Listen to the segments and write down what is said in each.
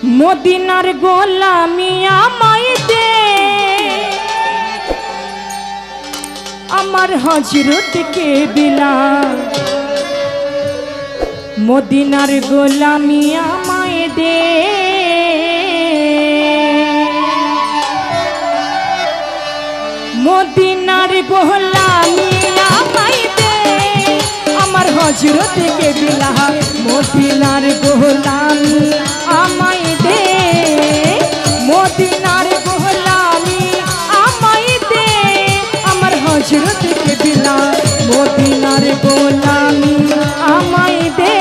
মদিনার গোলামি আমায় দে, আমার হযরত কে বিলাল। মদিনার গোলামি আমায় দে, মদিনার গোলামি আমায় দে, আমার হযরত কে বিলাল। মদিনার গোলামি আমায় দে, মদিনার গোলামি আমায় দে, আমার হযরত কে বিলাল। মদিনার গোলামি আমায় দে।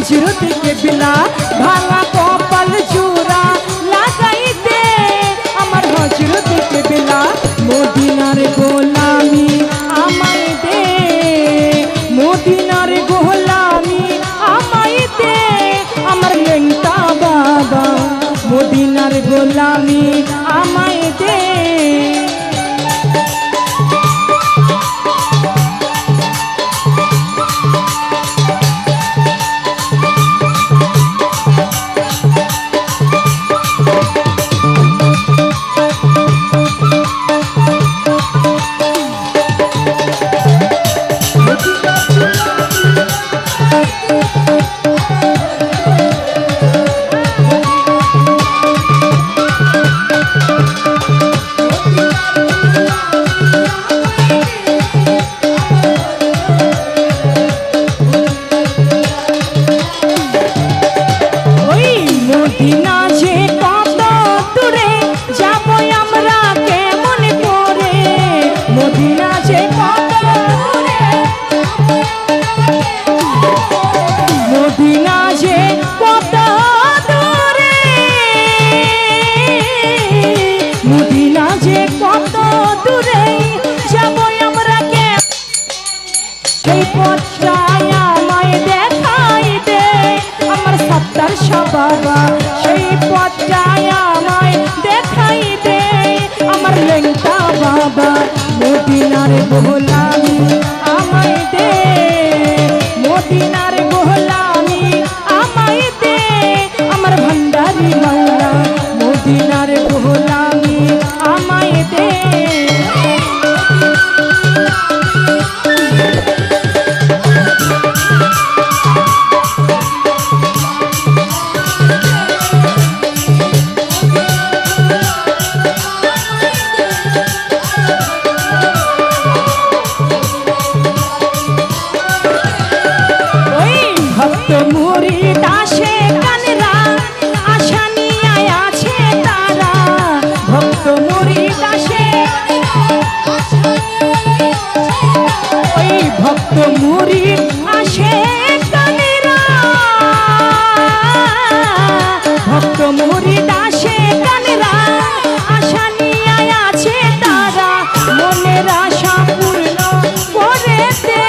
হযরত কে বিলাল ভাঙা কপাল জোড়া লাগাইতে, আমার হযরত কে বিলাল। মদিনার গোলামি আমায় দে, মদিনার গোলামি আমায় দে, আমার লেংটা বাবা। মদিনার গোলামি আমায় দে। বাবা সেই পথটাই আমায় দেখাই দে, আমার লেংটা বাবা। মদিনার গোলামি আমায় দে, মদিনার গোলামি আমায় দে, আমার ভান্ডারি মাওলা। মদিনার গোলামি আমায় দে। ভক্ত মুরিদ আসে কানেরা, ভক্ত মুরিদ আসে কানেরা, আশা নিয়ে আছে তারা, মনের আশা পূর্ণ করে দে।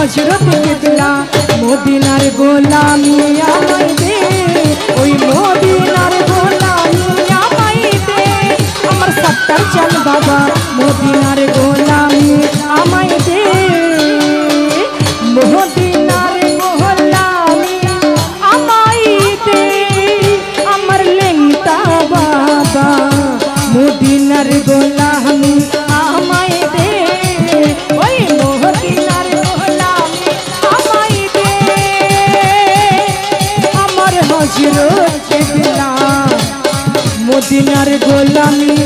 হযরত কে বিলাল। মদিনার গোলামি আমায় দে, ওই মদিনার গোলামি আমায় দে, আমার সত্তার চাল বাবা। মদিনার গোলামি আমায় দে, মদিনার গোলামি আমায় দে, আমার লেংটা বাবা। মদিনার গোলামি আমায় দে। মদিনার গোলামি